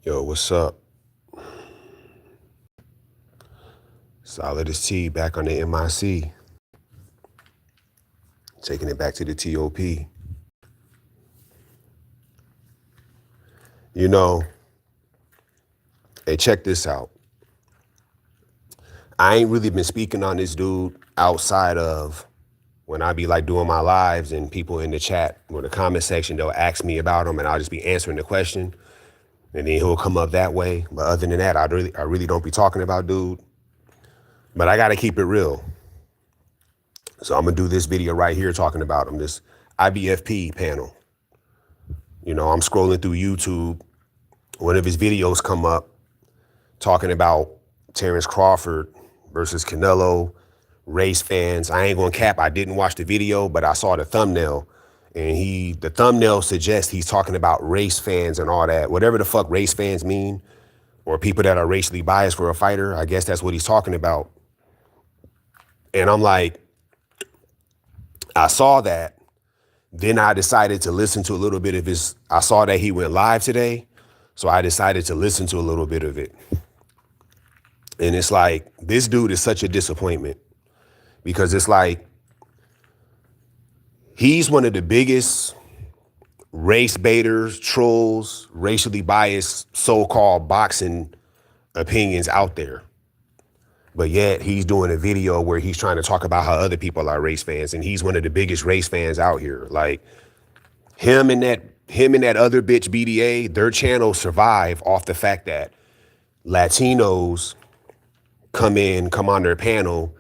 Yo, what's up? Solidus-T back on the MIC, taking it back to the TOP. You know, hey, check this out. I ain't really been speaking on this dude outside of when I be like doing my lives and people in the chat or the comment section, they'll ask me about him and I'll just be answering the question and then he'll come up that way. But other than that, I really don't be talking about dude. But I gotta keep it real. So I'm gonna do this video right here talking about him, this IBFP panel. You know, I'm scrolling through YouTube. One of his videos come up talking about Terrence Crawford versus Canelo, race fans. I ain't gonna cap, I didn't watch the video, but I saw the thumbnail. And the thumbnail suggests he's talking about race fans and all that. Whatever the fuck race fans mean, or people that are racially biased for a fighter, I guess that's what he's talking about. And I'm like, I saw that. Then I decided to listen to a little bit of his, I saw that he went live today. So I decided to listen to a little bit of it. And it's like, this dude is such a disappointment because it's like, he's one of the biggest race baiters, trolls, racially biased, so-called boxing opinions out there. But yet he's doing a video where he's trying to talk about how other people are race fans. And he's one of the biggest race fans out here. Like him and that other bitch BDA, their channels survive off the fact that Latinos come on their panel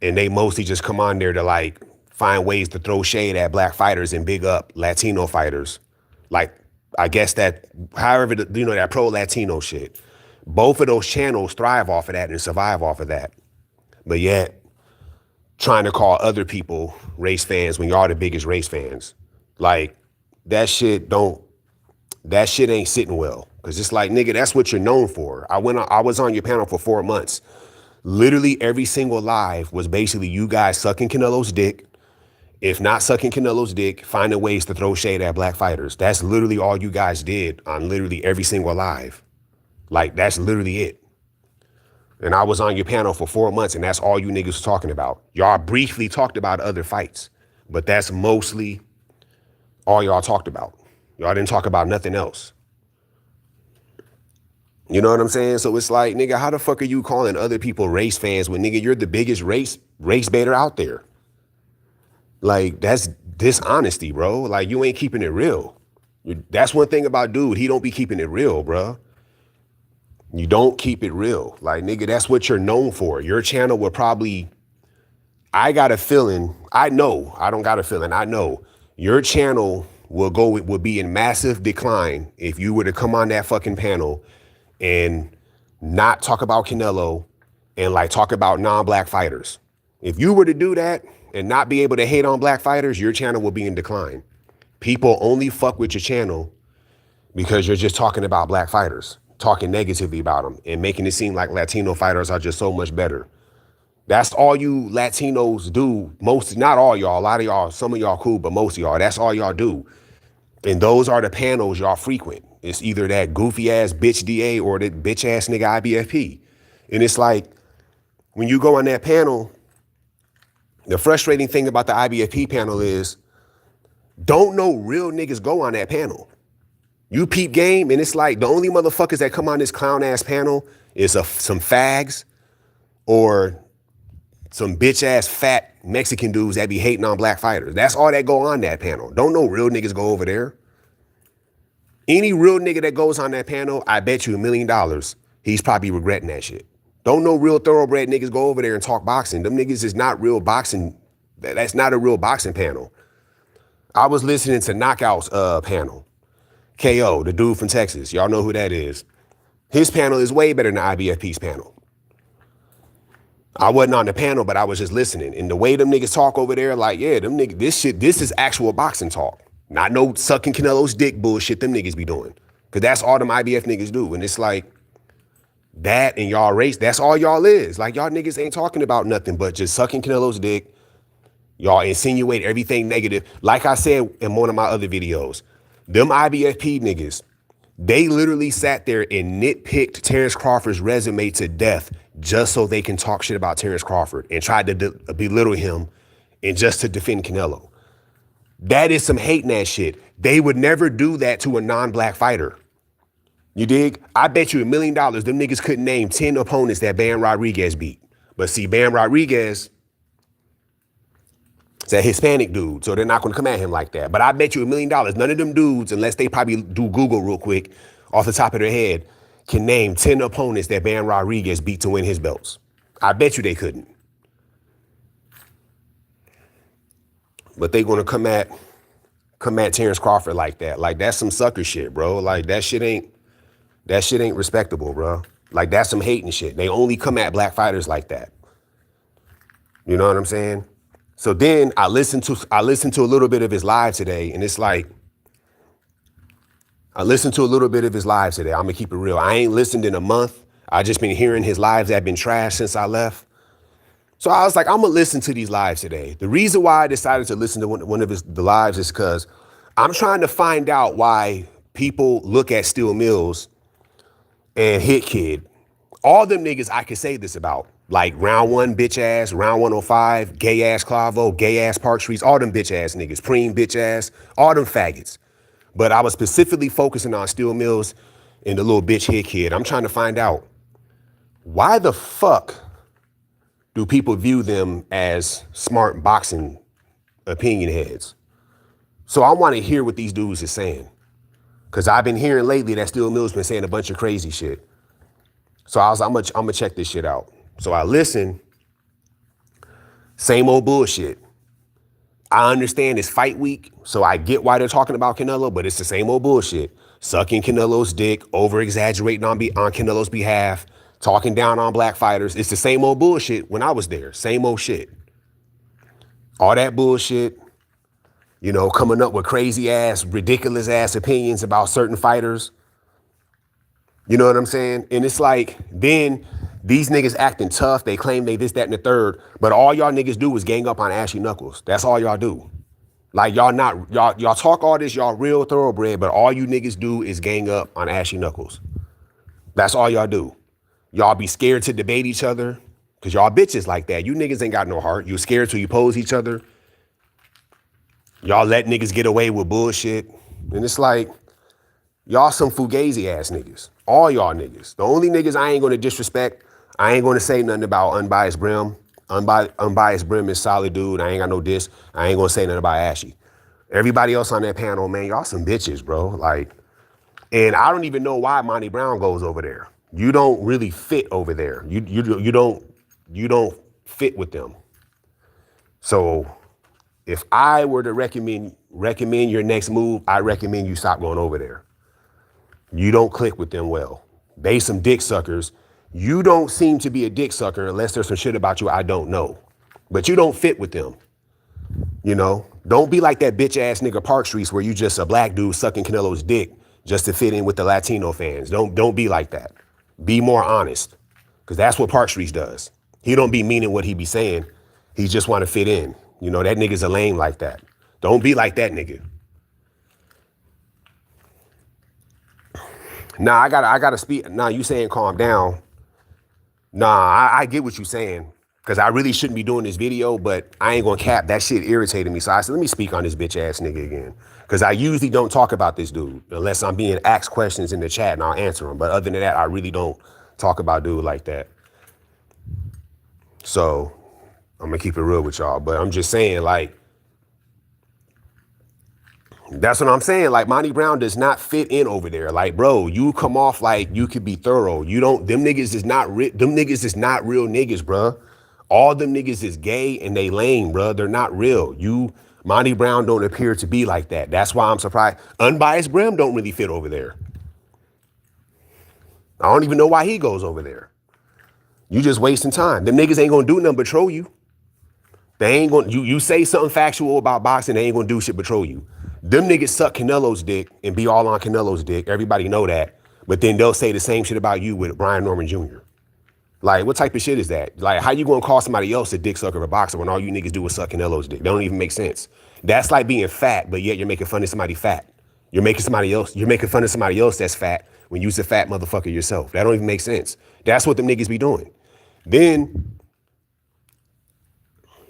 and they mostly just come on there to like find ways to throw shade at black fighters and big up Latino fighters. Like, I guess that, however, that pro-Latino shit. Both of those channels thrive off of that and survive off of that. But yet, trying to call other people race fans when y'all the biggest race fans. Like, that shit ain't sitting well. Cause it's like, nigga, that's what you're known for. I was on your panel for 4 months. Literally every single live was basically you guys sucking Canelo's dick. If not sucking Canelo's dick, finding ways to throw shade at black fighters. That's literally all you guys did on literally every single live. Like, that's literally it. And I was on your panel for 4 months, and that's all you niggas was talking about. Y'all briefly talked about other fights, but that's mostly all y'all talked about. Y'all didn't talk about nothing else. You know what I'm saying? So it's like, nigga, how the fuck are you calling other people race fans when, nigga, you're the biggest race baiter out there? Like, that's dishonesty, bro. Like, you ain't keeping it real. That's one thing about dude. He don't be keeping it real, bro. You don't keep it real. Like, nigga, that's what you're known for. Your channel will probably, I got a feeling, I know, I don't got a feeling, I know your channel will be in massive decline if you were to come on that fucking panel and not talk about Canelo and like talk about non-black fighters. If you were to do that and not be able to hate on black fighters, your channel will be in decline. People only fuck with your channel because you're just talking about black fighters, talking negatively about them and making it seem like Latino fighters are just so much better. That's all you Latinos do. Most, not all y'all, a lot of y'all, some of y'all cool, but most of y'all, that's all y'all do. And those are the panels y'all frequent. It's either that goofy ass bitch DA or that bitch ass nigga IBFP. And it's like, when you go on that panel, the frustrating thing about the IBFP panel is don't no real niggas go on that panel. You peep game, and it's like the only motherfuckers that come on this clown ass panel is some fags or some bitch ass fat Mexican dudes that be hating on black fighters. That's all that go on that panel. Don't no real niggas go over there. Any real nigga that goes on that panel, I bet you $1 million, he's probably regretting that shit. Don't no real thoroughbred niggas go over there and talk boxing. Them niggas is not real boxing. That's not a real boxing panel. I was listening to Knockout's panel. KO, the dude from Texas. Y'all know who that is. His panel is way better than IBFP's panel. I wasn't on the panel, but I was just listening. And the way them niggas talk over there, like, yeah, them niggas, this is actual boxing talk. Not no sucking Canelo's dick bullshit them niggas be doing. Cause that's all them IBF niggas do. And it's like, that and y'all race, that's all y'all is. Like, y'all niggas ain't talking about nothing but just sucking Canelo's dick. Y'all insinuate everything negative. Like I said in one of my other videos, them IBFP niggas, They literally sat there and nitpicked Terrence Crawford's resume to death just so they can talk shit about Terrence Crawford and tried to belittle him and just to defend Canelo. That is some hating ass shit. They would never do that to a non-black fighter. You dig? I bet you $1 million them niggas couldn't name 10 opponents that Bam Rodriguez beat. But see, Bam Rodriguez is a Hispanic dude, so they're not gonna come at him like that. But I bet you $1 million, none of them dudes, unless they probably do Google real quick, off the top of their head, can name 10 opponents that Bam Rodriguez beat to win his belts. I bet you they couldn't. But they gonna come at Terrence Crawford like that. Like, that's some sucker shit, bro. Like, that shit ain't respectable, bro. Like, that's some hating shit. They only come at black fighters like that. You know what I'm saying? So then I listened to a little bit of his live today, and it's like, I listened to a little bit of his live today. I'm gonna keep it real. I ain't listened in a month. I just been hearing his lives that have been trash since I left. So I was like, I'm gonna listen to these lives today. The reason why I decided to listen to one of the lives is because I'm trying to find out why people look at Steel Mills and Hit Kid. All them niggas I could say this about. Like round one, bitch ass, round 105, gay ass Clavo, gay ass Park Streets, all them bitch ass niggas, Preem bitch ass, all them faggots. But I was specifically focusing on Steel Mills and the little bitch Hit Kid. I'm trying to find out, why the fuck do people view them as smart boxing opinion heads? So I want to hear what these dudes are saying. Because I've been hearing lately that Steel Mills been saying a bunch of crazy shit. So I was like, I'm gonna check this shit out. So I listen, same old bullshit. I understand it's fight week, so I get why they're talking about Canelo, but it's the same old bullshit. Sucking Canelo's dick, over-exaggerating on Canelo's behalf, talking down on black fighters. It's the same old bullshit when I was there, same old shit. All that bullshit, you know, coming up with crazy ass, ridiculous ass opinions about certain fighters. You know what I'm saying? And it's like, then these niggas acting tough. They claim they this, that, and the third. But all y'all niggas do is gang up on Ashy Knuckles. That's all y'all do. Like, y'all talk all this, y'all real thoroughbred, but all you niggas do is gang up on Ashy Knuckles. That's all y'all do. Y'all be scared to debate each other because y'all bitches like that. You niggas ain't got no heart. You scared to oppose each other. Y'all let niggas get away with bullshit. And it's like, y'all some fugazi ass niggas. All y'all niggas. The only niggas I ain't gonna disrespect, I ain't gonna say nothing about Unbiased Brim. Unbiased Brim is solid dude. I ain't got no diss. I ain't gonna say nothing about Ashy. Everybody else on that panel, man, y'all some bitches, bro. Like, and I don't even know why Monty Brown goes over there. You don't really fit over there. You don't fit with them. So if I were to recommend your next move, I recommend you stop going over there. You don't click with them well. They some dick suckers. You don't seem to be a dick sucker unless there's some shit about you I don't know. But you don't fit with them. You know? Don't be like that bitch ass nigga Park Streets where you just a black dude sucking Canelo's dick just to fit in with the Latino fans. Don't be like that. Be more honest. Because that's what Park Streets does. He don't be meaning what he be saying. He just want to fit in. You know, that nigga's a lame like that. Don't be like that nigga. Nah, I gotta speak. Nah, you saying calm down. Nah, I get what you saying. Because I really shouldn't be doing this video, but I ain't gonna cap. That shit irritated me. So I said, let me speak on this bitch ass nigga again. Because I usually don't talk about this dude unless I'm being asked questions in the chat and I'll answer them. But other than that, I really don't talk about dude like that. So I'm gonna keep it real with y'all. But I'm just saying, like, that's what I'm saying. Like, Monty Brown does not fit in over there. Like, bro, you come off like you could be thorough. You don't, them niggas is not real niggas, bro. All them niggas is gay and they lame, bro. They're not real. Monty Brown don't appear to be like that. That's why I'm surprised. Unbiased Brim don't really fit over there. I don't even know why he goes over there. You just wasting time. Them niggas ain't gonna do nothing but troll you. They ain't gonna, you say something factual about boxing, they ain't gonna do shit but troll you. Them niggas suck Canelo's dick and be all on Canelo's dick. Everybody know that. But then they'll say the same shit about you with Brian Norman Jr. Like, what type of shit is that? Like, how you gonna call somebody else a dick sucker or a boxer when all you niggas do is suck Canelo's dick? That don't even make sense. That's like being fat, but yet you're making fun of somebody fat. You're making fun of somebody else that's fat when you's a fat motherfucker yourself. That don't even make sense. That's what them niggas be doing. Then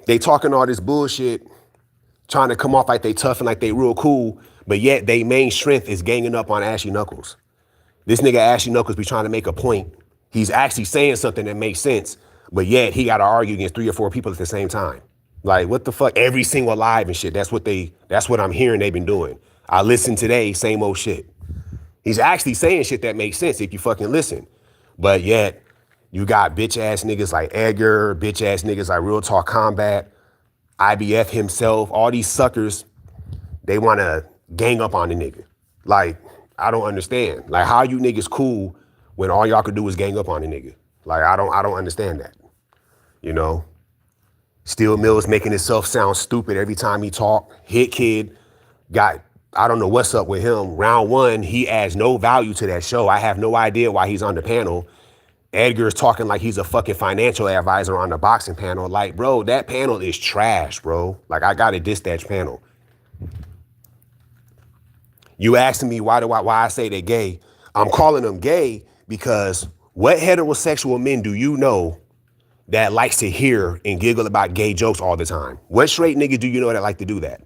they talking all this bullshit, trying to come off like they tough and like they real cool, but yet they main strength is ganging up on Ashy Knuckles. This nigga Ashy Knuckles be trying to make a point. He's actually saying something that makes sense, but yet he got to argue against 3 or 4 people at the same time. Like, what the fuck? Every single live and shit. That's what I'm hearing they've been doing. I listened today, same old shit. He's actually saying shit that makes sense if you fucking listen. But yet, you got bitch ass niggas like Edgar, bitch ass niggas like Real Talk Combat, IBF himself, all these suckers, they want to gang up on the nigga. Like, I don't understand. Like, how you niggas cool when all y'all could do is gang up on the nigga? Like, I don't understand that. You know? Steel Mills making himself sound stupid every time he talk. Hit Kid I don't know what's up with him. Round 1, he adds no value to that show. I have no idea why he's on the panel. Edgar's talking like he's a fucking financial advisor on the boxing panel. Like, bro, that panel is trash, bro. Like, I got a dispatch panel. You asking me why I say they're gay? I'm calling them gay because what heterosexual men do you know that likes to hear and giggle about gay jokes all the time? What straight nigga do you know that like to do that?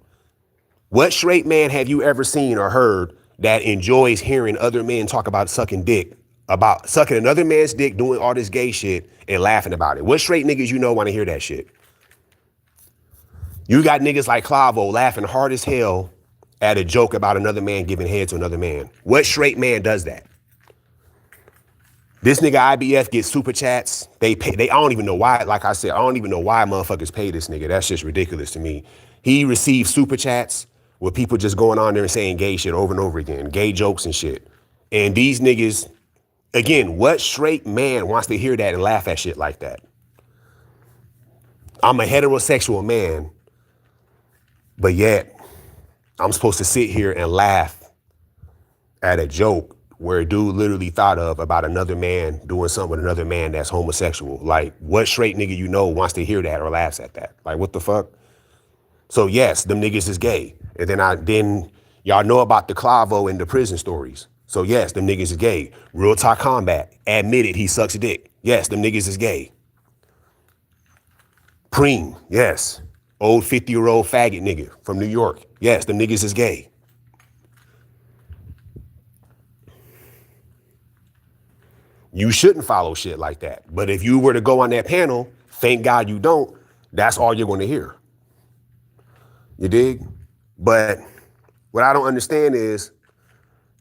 What straight man have you ever seen or heard that enjoys hearing other men talk about sucking dick, about sucking another man's dick, doing all this gay shit and laughing about it? What straight niggas you know want to hear that shit? You got niggas like Clavo laughing hard as hell at a joke about another man giving head to another man. What straight man does that? This nigga IBF gets super chats. They pay. I don't even know why. Like I said, I don't even know why motherfuckers pay this nigga. That's just ridiculous to me. He receives super chats with people just going on there and saying gay shit over and over again, gay jokes and shit. And these niggas, again, what straight man wants to hear that and laugh at shit like that? I'm a heterosexual man, but yet I'm supposed to sit here and laugh at a joke where a dude literally thought of about another man doing something with another man that's homosexual. Like, what straight nigga you know wants to hear that or laughs at that? Like, what the fuck? So yes, them niggas is gay. And then y'all know about the Clavo and the prison stories. So yes, them niggas is gay. Real Talk Combat admitted he sucks dick. Yes, them niggas is gay. Preem, yes. Old 50-year-old faggot nigga from New York. Yes, them niggas is gay. You shouldn't follow shit like that. But if you were to go on that panel, thank God you don't, that's all you're going to hear. You dig? But what I don't understand is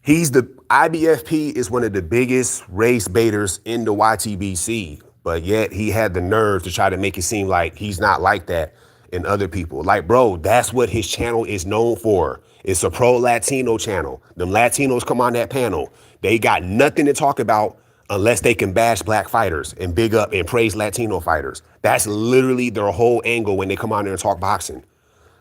IBFP is one of the biggest race baiters in the YTBC, but yet he had the nerve to try to make it seem like he's not like that in other people. Like, bro, that's what his channel is known for. It's a pro-Latino channel. Them Latinos come on that panel. They got nothing to talk about unless they can bash black fighters and big up and praise Latino fighters. That's literally their whole angle when they come on there and talk boxing.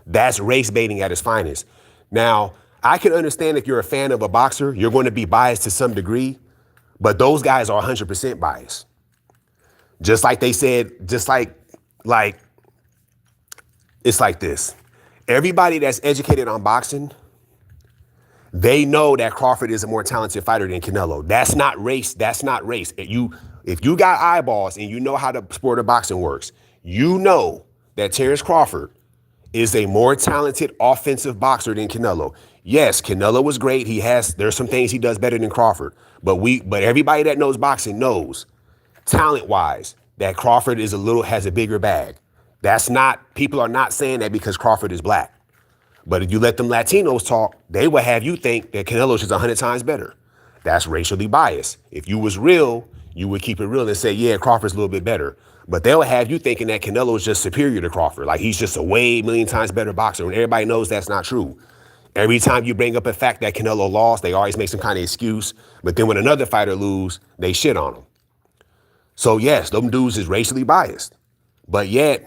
That's race baiting at its finest. Now, I can understand if you're a fan of a boxer, you're going to be biased to some degree, but those guys are 100% biased. Just like they said, just like it's like this. Everybody that's educated on boxing, they know that Crawford is a more talented fighter than Canelo. That's not race. That's not race. If you got eyeballs and you know how the sport of boxing works, you know that Terrence Crawford is a more talented offensive boxer than Canelo. Yes, Canelo was great. There's some things he does better than Crawford. But everybody that knows boxing knows, talent-wise, that Crawford has a bigger bag. People are not saying that because Crawford is black. But if you let them Latinos talk, they will have you think that Canelo's just 100 times better. That's racially biased. If you was real, you would keep it real and say, yeah, Crawford's a little bit better. But they'll have you thinking that Canelo is just superior to Crawford. Like he's just a million times better boxer. And everybody knows that's not true. Every time you bring up a fact that Canelo lost, they always make some kind of excuse. But then when another fighter lose, they shit on him. So yes, them dudes is racially biased. But yet,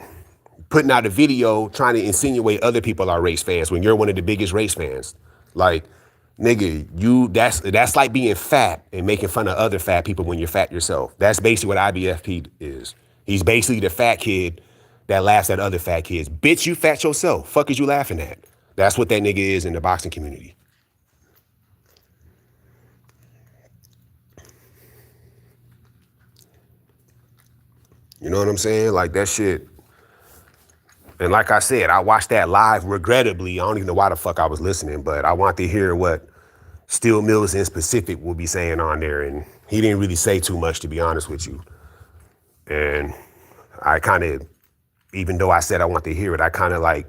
putting out a video trying to insinuate other people are race fans when you're one of the biggest race fans. Like, nigga, that's like being fat and making fun of other fat people when you're fat yourself. That's basically what IBFP is. He's basically the fat kid that laughs at other fat kids. Bitch, you fat yourself. Fuck is you laughing at? That's what that nigga is in the boxing community. You know what I'm saying? Like that shit. And like I said, I watched that live regrettably. I don't even know why the fuck I was listening, but I want to hear what Steel Mills in specific will be saying on there. And he didn't really say too much, to be honest with you. And I kind of, even though I said I want to hear it, I kind of like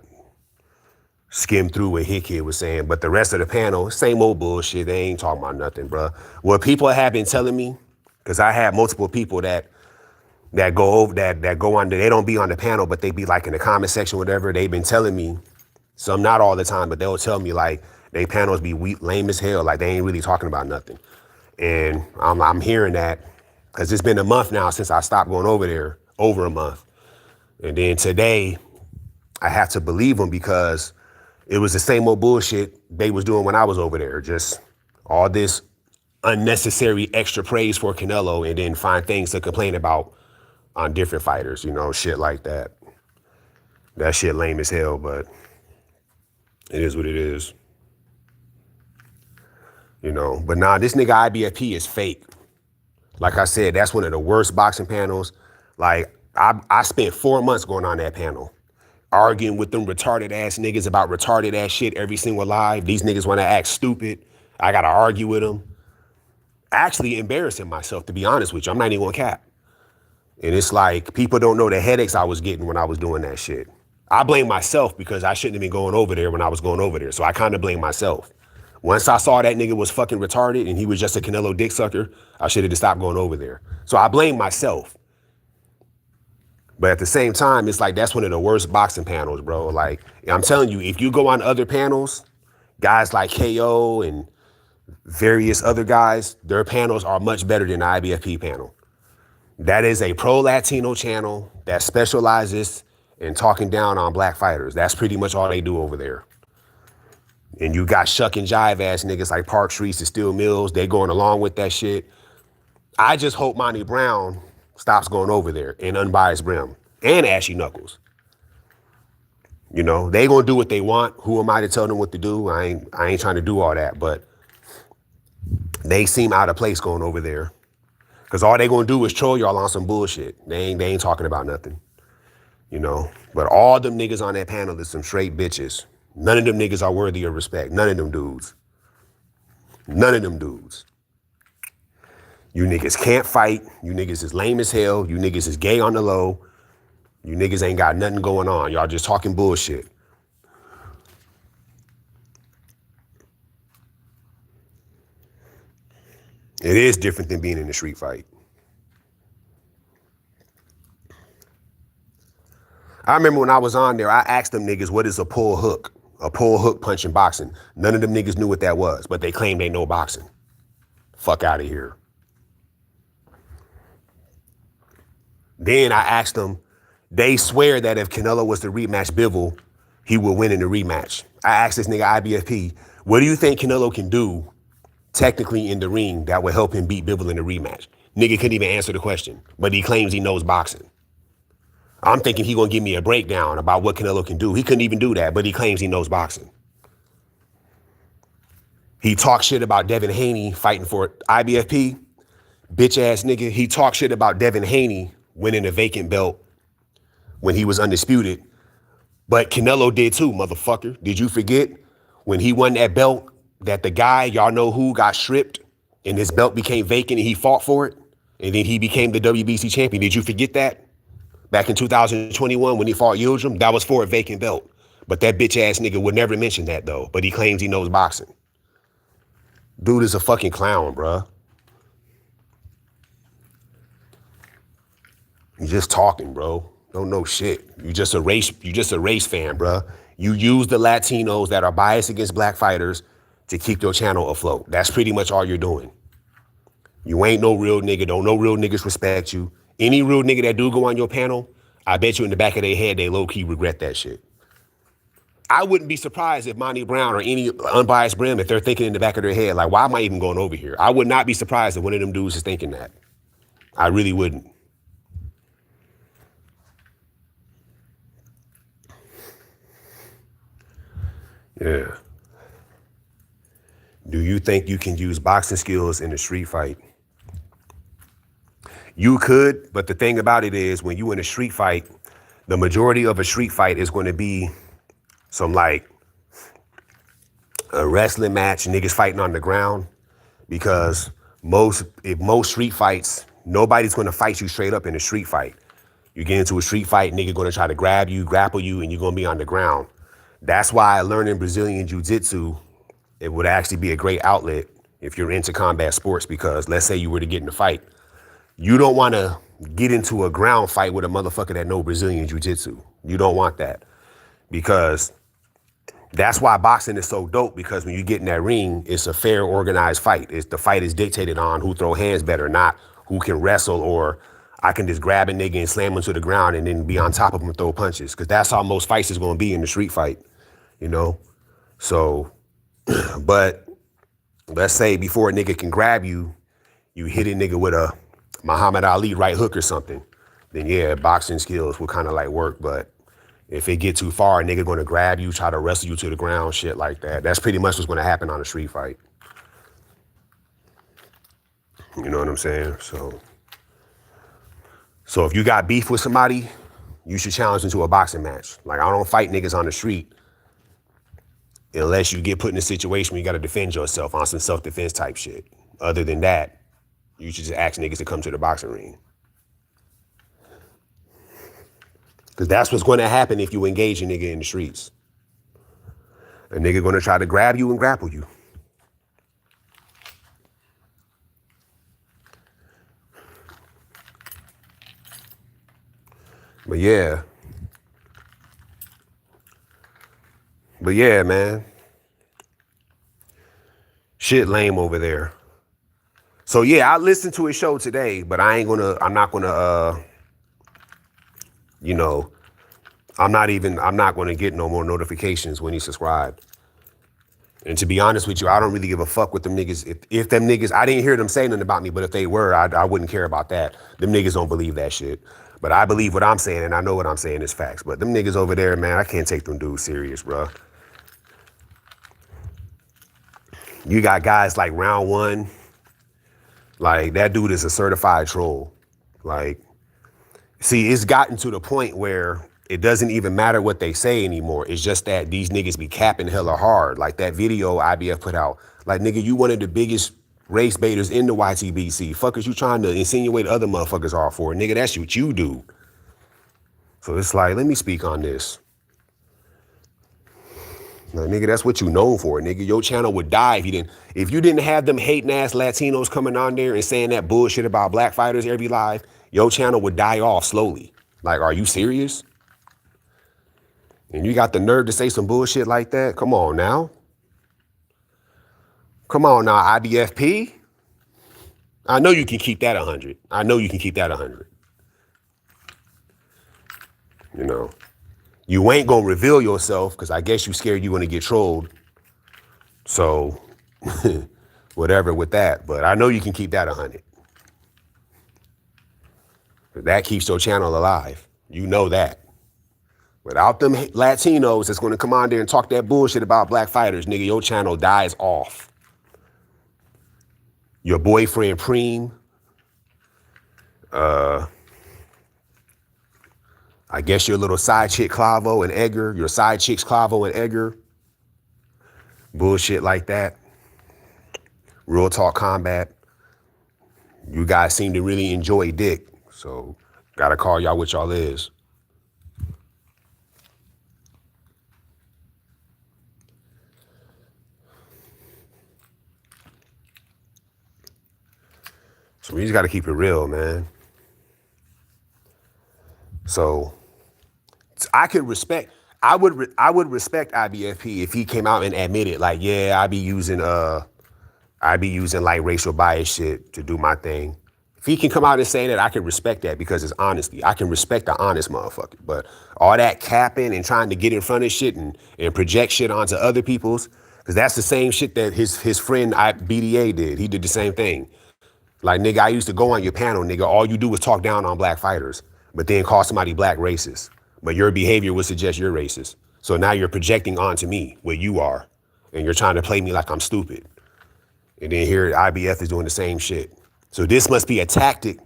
skimmed through what Hickhead was saying. But the rest of the panel, same old bullshit. They ain't talking about nothing, bro. What people have been telling me, because I had multiple people that go over that go on. They don't be on the panel, but they be like in the comment section, whatever. They've been telling me, some not all the time, but they'll tell me like they panels be weak, lame as hell. Like they ain't really talking about nothing. And I'm hearing that because it's been a month now since I stopped going over there, over a month. And then today, I have to believe them because it was the same old bullshit they was doing when I was over there. Just all this unnecessary extra praise for Canelo and then find things to complain about on different fighters, you know, shit like that. That shit lame as hell, but it is what it is. You know, but nah, this nigga IBFP is fake. Like I said, that's one of the worst boxing panels. Like, I spent 4 months going on that panel, arguing with them retarded ass niggas about retarded ass shit every single live. These niggas want to act stupid. I got to argue with them. Actually embarrassing myself, to be honest with you. I'm not even gonna cap. And it's like, people don't know the headaches I was getting when I was doing that shit. I blame myself because I shouldn't have been going over there when I was going over there. So I kind of blame myself. Once I saw that nigga was fucking retarded and he was just a Canelo dick sucker, I should have just stopped going over there. So I blame myself. But at the same time, it's like, that's one of the worst boxing panels, bro. Like, I'm telling you, if you go on other panels, guys like KO and various other guys, their panels are much better than the IBFP panel. That is a pro-Latino channel that specializes in talking down on black fighters. That's pretty much all they do over there. And you got shuck and jive ass niggas like Park Streets and Steel Mills. They going along with that shit. I just hope Monty Brown stops going over there and Unbiased Brim and Ashy Knuckles. You know, they gonna do what they want. Who am I to tell them what to do? I ain't trying to do all that, but they seem out of place going over there. Cause all they gonna do is troll y'all on some bullshit. They ain't talking about nothing. You know, but all them niggas on that panel is some straight bitches. None of them niggas are worthy of respect. None of them dudes. None of them dudes. You niggas can't fight. You niggas is lame as hell. You niggas is gay on the low. You niggas ain't got nothing going on. Y'all just talking bullshit. It is different than being in a street fight. I remember when I was on there, I asked them niggas, what is a pull hook? A pull hook punch in boxing. None of them niggas knew what that was, but they claimed they know boxing. Fuck out of here. Then I asked them, they swear that if Canelo was to rematch Bivol, he will win in the rematch. I asked this nigga IBFP, what do you think Canelo can do technically in the ring that would help him beat Bivol in the rematch? Nigga couldn't even answer the question, but he claims he knows boxing. I'm thinking he gonna give me a breakdown about what Canelo can do. He couldn't even do that, but he claims he knows boxing. He talks shit about Devin Haney fighting for IBFP. Bitch ass nigga. He talked shit about Devin Haney winning a vacant belt when he was undisputed. But Canelo did too, motherfucker. Did you forget when he won that belt that the guy, y'all know who, got stripped and his belt became vacant and he fought for it? And then he became the WBC champion. Did you forget that? Back in 2021 when he fought Yildirim, that was for a vacant belt. But that bitch ass nigga would never mention that though. But he claims he knows boxing. Dude is a fucking clown, bruh. You just talking, bro. Don't know shit. You just a race fan, bruh. You use the Latinos that are biased against black fighters to keep your channel afloat. That's pretty much all you're doing. You ain't no real nigga. Don't no real niggas respect you. Any real nigga that do go on your panel, I bet you in the back of their head, they low-key regret that shit. I wouldn't be surprised if Monty Brown or any Unbiased Brim, if they're thinking in the back of their head, like, why am I even going over here? I would not be surprised if one of them dudes is thinking that. I really wouldn't. Yeah. Do you think you can use boxing skills in a street fight? You could, but the thing about it is when you in a street fight, the majority of a street fight is going to be some like a wrestling match, niggas fighting on the ground, because most street fights, nobody's going to fight you straight up in a street fight. You get into a street fight, nigga going to try to grab you, grapple you, and you're going to be on the ground. That's why learning Brazilian Jiu-Jitsu, it would actually be a great outlet if you're into combat sports, because let's say you were to get in a fight. You don't want to get into a ground fight with a motherfucker that know Brazilian Jiu-Jitsu. You don't want that, because that's why boxing is so dope, because when you get in that ring, it's a fair, organized fight. The fight is dictated on who throw hands better, not who can wrestle, or I can just grab a nigga and slam him to the ground and then be on top of him and throw punches, because that's how most fights is going to be in the street fight, you know? So, but let's say before a nigga can grab you, you hit a nigga with a Muhammad Ali right hook or something, then yeah, boxing skills will kind of like work. But if it get too far, a nigga going to grab you, try to wrestle you to the ground, shit like that. That's pretty much what's going to happen on a street fight. You know what I'm saying? So if you got beef with somebody, you should challenge them to a boxing match. Like, I don't fight niggas on the street unless you get put in a situation where you got to defend yourself on some self-defense type shit. Other than that, you should just ask niggas to come to the boxing ring. Because that's what's going to happen if you engage a nigga in the streets. A nigga going to try to grab you and grapple you. But yeah, man. Shit lame over there. So yeah, I listened to his show today, but I'm not gonna, you know, I'm not gonna get no more notifications when he subscribed. And to be honest with you, I don't really give a fuck with them niggas. If them niggas, I didn't hear them say nothing about me, but if they were, I wouldn't care about that. Them niggas don't believe that shit. But I believe what I'm saying, and I know what I'm saying is facts. But them niggas over there, man, I can't take them dudes serious, bro. You got guys like Round One. Like, that dude is a certified troll. Like, see, it's gotten to the point where it doesn't even matter what they say anymore. It's just that these niggas be capping hella hard. Like that video IBF put out. Like, nigga, you one of the biggest race baiters in the ytbc. Fuckers you trying to insinuate other motherfuckers are for. Nigga, that's what you do. So it's like, let me speak on this. Like, nigga, that's what you known for, nigga. Your channel would die if you didn't have them hating ass Latinos coming on there and saying that bullshit about black fighters every live. Your channel would die off slowly. Like, are you serious? And you got the nerve to say some bullshit like that? Come on now. Come on now, ibfp. I know you can keep that 100. I know you can keep that 100. You know. You ain't gonna reveal yourself because I guess you scared you gonna get trolled. So, whatever with that. But I know you can keep that 100. That keeps your channel alive. You know that. Without them Latinos that's gonna come on there and talk that bullshit about black fighters, nigga, your channel dies off. Your boyfriend Preem, I guess your little side chick Clavo and Edgar, your side chicks Clavo and Edgar. Bullshit like that. Real Talk Combat. You guys seem to really enjoy dick. So, gotta call y'all what y'all is. So we just gotta keep it real, man. So, I would respect IBFP if he came out and admitted, like, yeah, I be using like racial bias shit to do my thing. If he can come out and say that, I can respect that because it's honesty. I can respect the honest motherfucker. But all that capping and trying to get in front of shit and project shit onto other people's, because that's the same shit that his friend BDA did. He did the same thing. Like, nigga, I used to go on your panel, nigga. All you do was talk down on black fighters, but then call somebody black racist. But your behavior would suggest you're racist. So now you're projecting onto me what you are. And you're trying to play me like I'm stupid. And then here IBF is doing the same shit. So this must be a tactic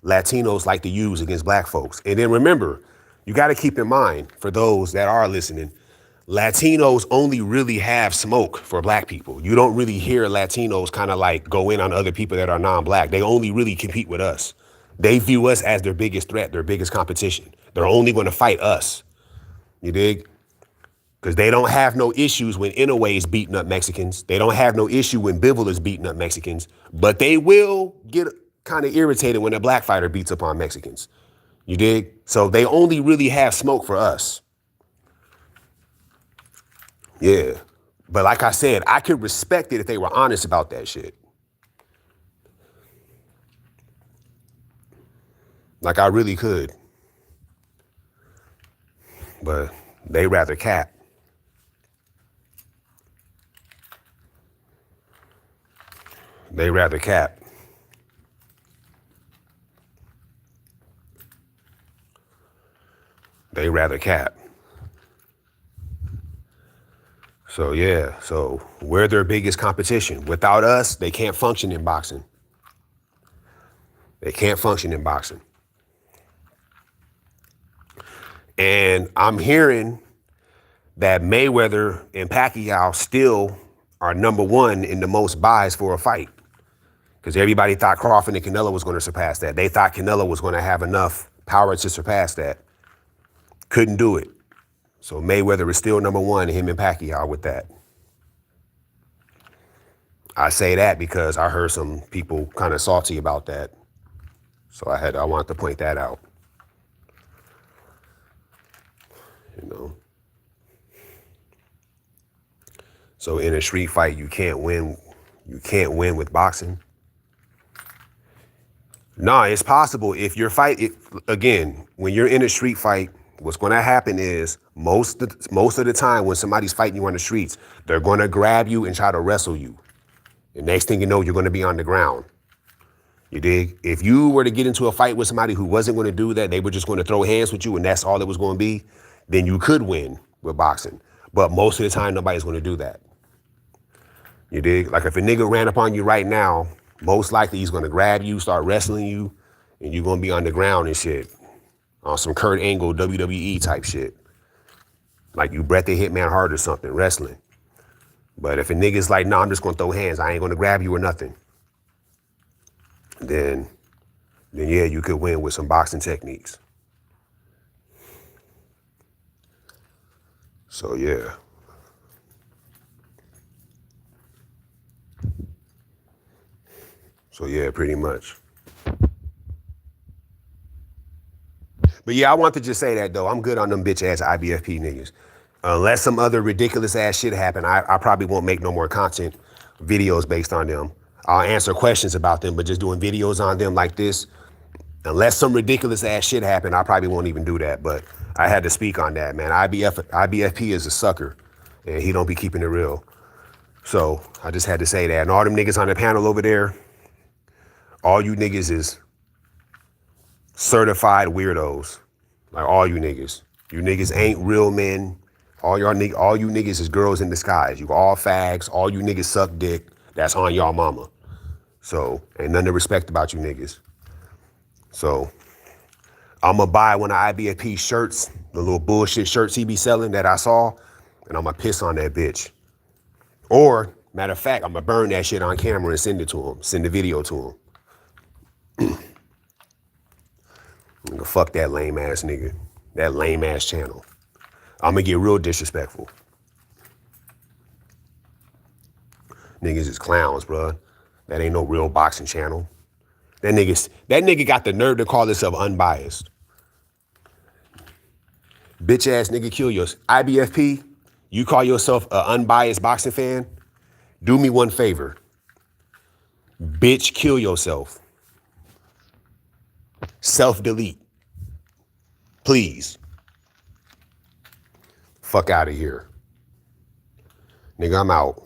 Latinos like to use against black folks. And then remember, you got to keep in mind, for those that are listening, Latinos only really have smoke for black people. You don't really hear Latinos kind of like go in on other people that are non-black. They only really compete with us. They view us as their biggest threat, their biggest competition. They're only going to fight us. You dig? Because they don't have no issues when Inouye is beating up Mexicans. They don't have no issue when Bivol is beating up Mexicans. But they will get kind of irritated when a black fighter beats up on Mexicans. You dig? So they only really have smoke for us. Yeah. But like I said, I could respect it if they were honest about that shit. Like I really could. But they rather cap. They rather cap. They rather cap. So yeah, so we're their biggest competition. Without us, they can't function in boxing. They can't function in boxing. And I'm hearing that Mayweather and Pacquiao still are number one in the most buys for a fight. Because everybody thought Crawford and Canelo was going to surpass that. They thought Canelo was going to have enough power to surpass that. Couldn't do it. So Mayweather is still number one, him and Pacquiao with that. I say that because I heard some people kind of salty about that. So I wanted to point that out. You know. So in a street fight, you can't win. You can't win with boxing. Nah, it's possible if your fight, again, when you're in a street fight, what's going to happen is most of the time when somebody's fighting you on the streets, they're going to grab you and try to wrestle you. The next thing you know, you're going to be on the ground. You dig? If you were to get into a fight with somebody who wasn't going to do that, they were just going to throw hands with you and that's all it was going to be, then you could win with boxing. But most of the time, nobody's going to do that. You dig? Like if a nigga ran up on you right now, most likely he's going to grab you, start wrestling you, and you're going to be on the ground and shit. On some Kurt Angle WWE type shit. Like you Bret the Hitman Hart or something, wrestling. But if a nigga's like, nah, I'm just going to throw hands, I ain't going to grab you or nothing. Then yeah, you could win with some boxing techniques. So yeah. So yeah, pretty much. But yeah, I want to just say that though. I'm good on them bitch ass IBFP niggas. Unless some other ridiculous ass shit happen, I probably won't make no more content videos based on them. I'll answer questions about them, but just doing videos on them like this, unless some ridiculous ass shit happen, I probably won't even do that. But I had to speak on that, man. IBFP is a sucker, and he don't be keeping it real. So I just had to say that. And all them niggas on the panel over there, all you niggas is certified weirdos. Like all you niggas. You niggas ain't real men. All you niggas is girls in disguise. You all fags. All you niggas suck dick. That's on y'all mama. So ain't nothing to respect about you niggas. So I'ma buy one of IBFP shirts, the little bullshit shirts he be selling that I saw, and I'ma piss on that bitch. Or, matter of fact, I'ma burn that shit on camera and send it to him. Send the video to him. Fuck that lame ass nigga. That lame ass channel. I'ma get real disrespectful. Niggas is clowns, bruh. That ain't no real boxing channel. That nigga got the nerve to call himself unbiased. Bitch ass nigga, kill yours. IBFP, you call yourself an unbiased boxing fan? Do me one favor. Bitch, kill yourself. Self-delete. Please. Fuck out of here. Nigga, I'm out.